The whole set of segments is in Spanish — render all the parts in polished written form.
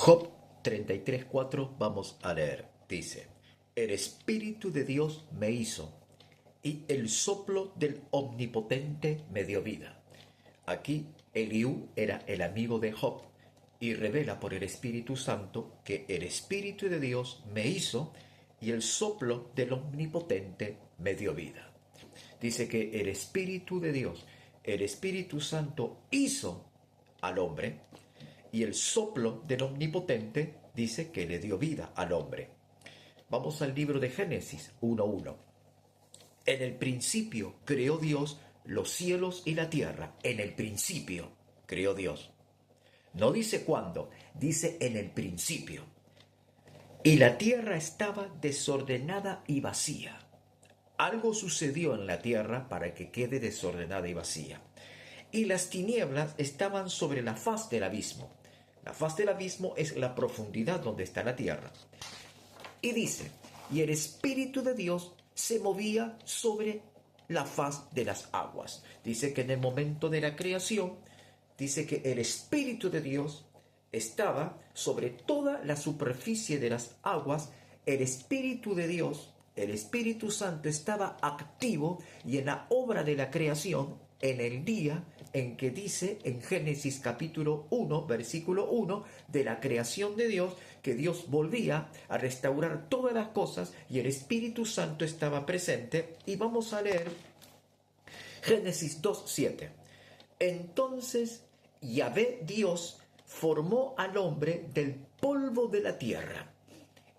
Job 33:4 vamos a leer. Dice, el Espíritu de Dios me hizo y el soplo del Omnipotente me dio vida. Aquí Eliú era el amigo de Job y revela por el Espíritu Santo que el Espíritu de Dios me hizo y el soplo del Omnipotente me dio vida. Dice que el Espíritu de Dios, el Espíritu Santo hizo al hombre y el soplo del Omnipotente dice que le dio vida al hombre. Vamos al libro de Génesis 1:1. En el principio creó Dios los cielos y la tierra. En el principio creó Dios. No dice cuándo, dice en el principio. Y la tierra estaba desordenada y vacía. Algo sucedió en la tierra para que quede desordenada y vacía. Y las tinieblas estaban sobre la faz del abismo. La faz del abismo es la profundidad donde está la tierra. Y dice, y el Espíritu de Dios se movía sobre la faz de las aguas. Dice que en el momento de la creación, dice que el Espíritu de Dios estaba sobre toda la superficie de las aguas. El Espíritu de Dios, el Espíritu Santo estaba activo y en la obra de la creación, en el día en que dice en Génesis capítulo 1, versículo 1, de la creación de Dios, que Dios volvía a restaurar todas las cosas y el Espíritu Santo estaba presente. Y vamos a leer Génesis 2:7. Entonces Yahvé Dios formó al hombre del polvo de la tierra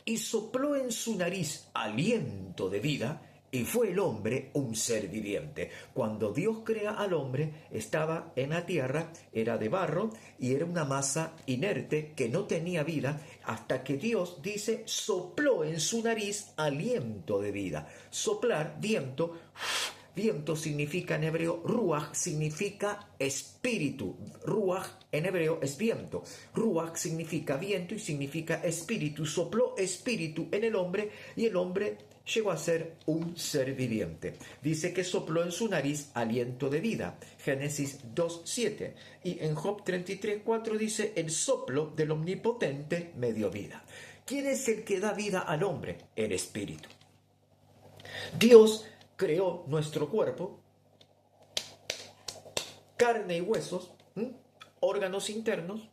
y sopló en su nariz aliento de vida, y fue el hombre un ser viviente. Cuando Dios crea al hombre, estaba en la tierra, era de barro y era una masa inerte que no tenía vida, hasta que Dios dice, sopló en su nariz aliento de vida. Soplar, viento. Viento significa en hebreo, ruach significa espíritu. Ruach en hebreo es viento. Ruach significa viento y significa espíritu. Sopló espíritu en el hombre y el hombre llegó a ser un ser viviente. Dice que sopló en su nariz aliento de vida. Génesis 2:7. Y en Job 33:4 dice, el soplo del Omnipotente me dio vida. ¿Quién es el que da vida al hombre? El espíritu. Dios creó nuestro cuerpo, carne y huesos, órganos internos,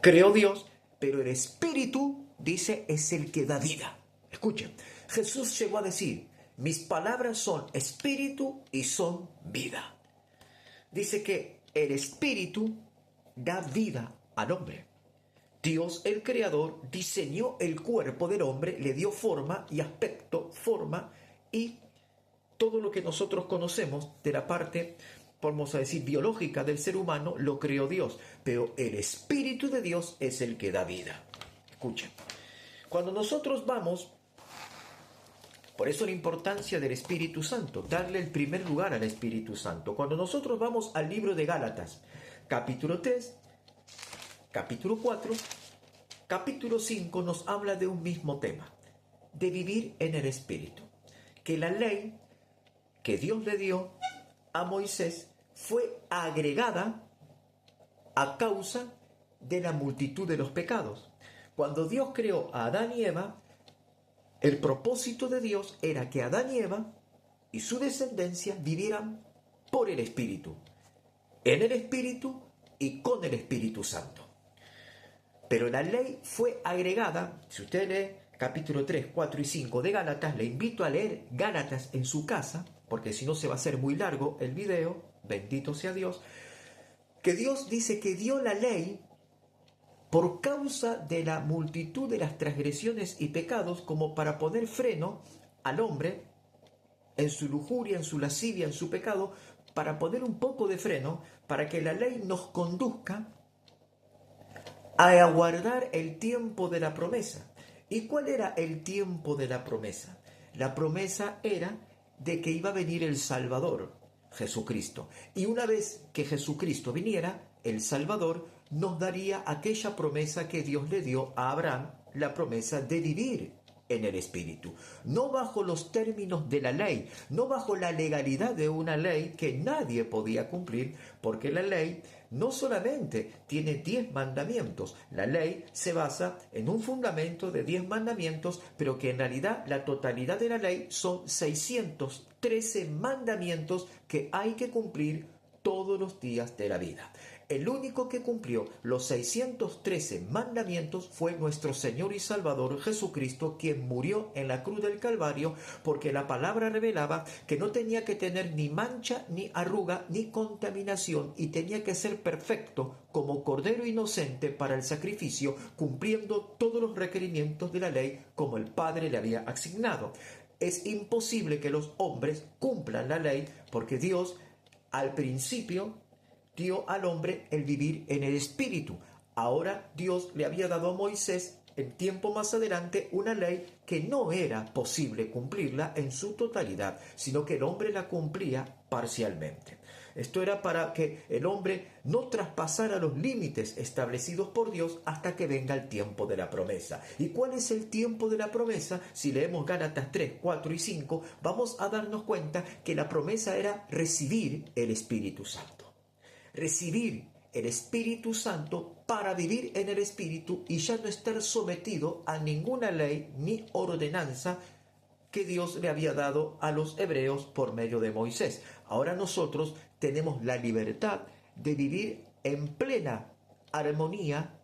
creó Dios, pero el Espíritu, dice, es el que da vida. Escuchen, Jesús llegó a decir, mis palabras son espíritu y son vida. Dice que el Espíritu da vida al hombre. Dios, el Creador, diseñó el cuerpo del hombre, le dio forma y aspecto, forma, y todo lo que nosotros conocemos de la parte, vamos a decir, biológica del ser humano, lo creó Dios. Pero el Espíritu de Dios es el que da vida. Escuchen, cuando nosotros vamos, por eso la importancia del Espíritu Santo, darle el primer lugar al Espíritu Santo. Cuando nosotros vamos al libro de Gálatas, capítulo 3, capítulo 4, capítulo 5, nos habla de un mismo tema, de vivir en el Espíritu. Que la ley que Dios le dio a Moisés fue agregada a causa de la multitud de los pecados. Cuando Dios creó a Adán y Eva, el propósito de Dios era que Adán y Eva y su descendencia vivieran por el Espíritu, en el Espíritu y con el Espíritu Santo. Pero la ley fue agregada. Si usted lee capítulo 3, 4 y 5 de Gálatas, le invito a leer Gálatas en su casa, porque si no se va a hacer muy largo el video, bendito sea Dios, que Dios dice que dio la ley por causa de la multitud de las transgresiones y pecados, como para poner freno al hombre en su lujuria, en su lascivia, en su pecado, para poner un poco de freno, para que la ley nos conduzca a aguardar el tiempo de la promesa. ¿Y cuál era el tiempo de la promesa? La promesa era de que iba a venir el Salvador, Jesucristo. Y una vez que Jesucristo viniera, el Salvador nos daría aquella promesa que Dios le dio a Abraham, la promesa de vivir en el Espíritu, no bajo los términos de la ley, no bajo la legalidad de una ley que nadie podía cumplir, porque la ley no solamente tiene 10 mandamientos, la ley se basa en un fundamento de 10 mandamientos, pero que en realidad la totalidad de la ley son 613 mandamientos que hay que cumplir todos los días de la vida. El único que cumplió los 613 mandamientos fue nuestro Señor y Salvador Jesucristo, quien murió en la cruz del Calvario, porque la palabra revelaba que no tenía que tener ni mancha, ni arruga, ni contaminación, y tenía que ser perfecto como cordero inocente para el sacrificio, cumpliendo todos los requerimientos de la ley como el Padre le había asignado. Es imposible que los hombres cumplan la ley, porque Dios al principio dio al hombre el vivir en el Espíritu. Ahora Dios le había dado a Moisés en tiempo más adelante una ley que no era posible cumplirla en su totalidad, sino que el hombre la cumplía parcialmente. Esto era para que el hombre no traspasara los límites establecidos por Dios hasta que venga el tiempo de la promesa. ¿Y cuál es el tiempo de la promesa? Si leemos Gálatas 3, 4 y 5, vamos a darnos cuenta que la promesa era recibir el Espíritu Santo. Recibir el Espíritu Santo para vivir en el Espíritu y ya no estar sometido a ninguna ley ni ordenanza que Dios le había dado a los hebreos por medio de Moisés. Ahora nosotros tenemos la libertad de vivir en plena armonía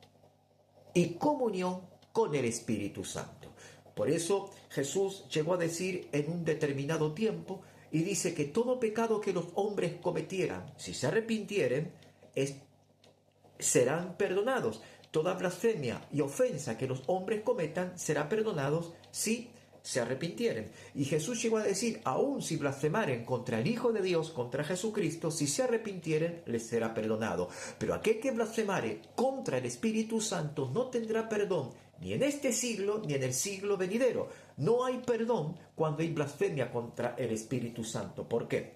y comunión con el Espíritu Santo. Por eso Jesús llegó a decir en un determinado tiempo, y dice que todo pecado que los hombres cometieran, si se arrepintieren, serán perdonados. Toda blasfemia y ofensa que los hombres cometan será perdonados si se arrepintieren. Y Jesús llegó a decir, aun si blasfemaren contra el Hijo de Dios, contra Jesucristo, si se arrepintieren, les será perdonado. Pero aquel que blasfemare contra el Espíritu Santo no tendrá perdón, ni en este siglo, ni en el siglo venidero. No hay perdón cuando hay blasfemia contra el Espíritu Santo. ¿Por qué?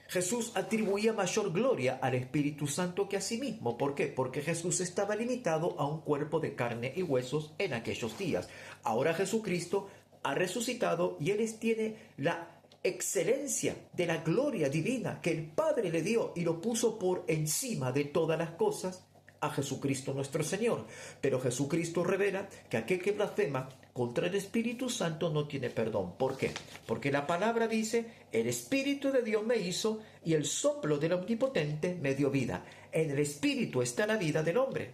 Jesús atribuía mayor gloria al Espíritu Santo que a sí mismo. ¿Por qué? Porque Jesús estaba limitado a un cuerpo de carne y huesos en aquellos días. Ahora Jesucristo ha resucitado y Él tiene la excelencia de la gloria divina que el Padre le dio y lo puso por encima de todas las cosas a Jesucristo nuestro Señor. Pero Jesucristo revela que aquel que blasfema contra el Espíritu Santo no tiene perdón. ¿Por qué? Porque la palabra dice, el Espíritu de Dios me hizo y el soplo del Omnipotente me dio vida. En el Espíritu está la vida del hombre.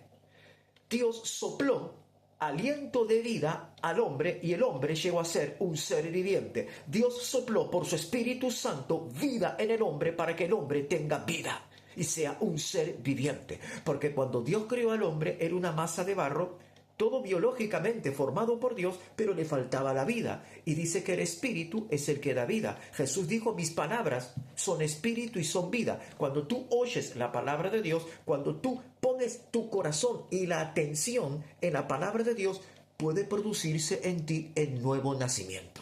Dios sopló aliento de vida al hombre y el hombre llegó a ser un ser viviente. Dios sopló por su Espíritu Santo vida en el hombre para que el hombre tenga vida y sea un ser viviente. Porque cuando Dios creó al hombre era una masa de barro, todo biológicamente formado por Dios, pero le faltaba la vida. Y dice que el Espíritu es el que da vida. Jesús dijo, mis palabras son espíritu y son vida. Cuando tú oyes la palabra de Dios, cuando tú pones tu corazón y la atención en la palabra de Dios, puede producirse en ti el nuevo nacimiento.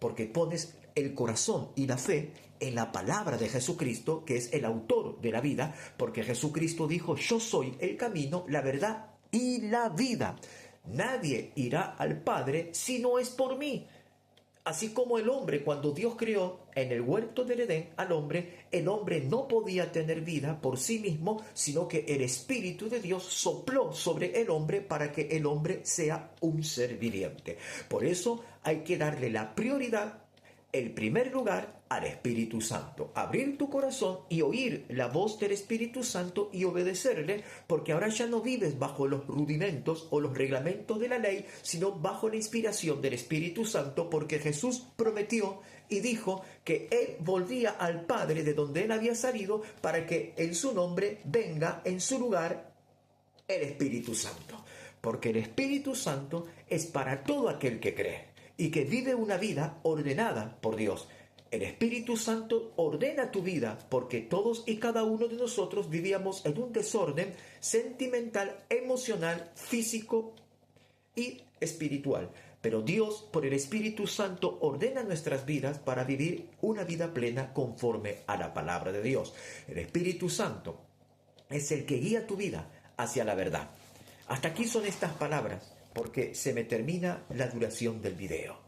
Porque pones el corazón y la fe en la palabra de Jesucristo, que es el autor de la vida, porque Jesucristo dijo, yo soy el camino, la verdad y la vida. Nadie irá al Padre si no es por mí. Así como el hombre, cuando Dios creó en el huerto del Edén al hombre, el hombre no podía tener vida por sí mismo, sino que el Espíritu de Dios sopló sobre el hombre para que el hombre sea un ser viviente. Por eso hay que darle la prioridad, el primer lugar, al Espíritu Santo. Abrir tu corazón y oír la voz del Espíritu Santo y obedecerle, porque ahora ya no vives bajo los rudimentos o los reglamentos de la ley, sino bajo la inspiración del Espíritu Santo, porque Jesús prometió y dijo que Él volvía al Padre de donde Él había salido para que en su nombre venga en su lugar el Espíritu Santo. Porque el Espíritu Santo es para todo aquel que cree y que vive una vida ordenada por Dios. El Espíritu Santo ordena tu vida porque todos y cada uno de nosotros vivíamos en un desorden sentimental, emocional, físico y espiritual. Pero Dios, por el Espíritu Santo, ordena nuestras vidas para vivir una vida plena conforme a la palabra de Dios. El Espíritu Santo es el que guía tu vida hacia la verdad. Hasta aquí son estas palabras. porque se me termina la duración del video.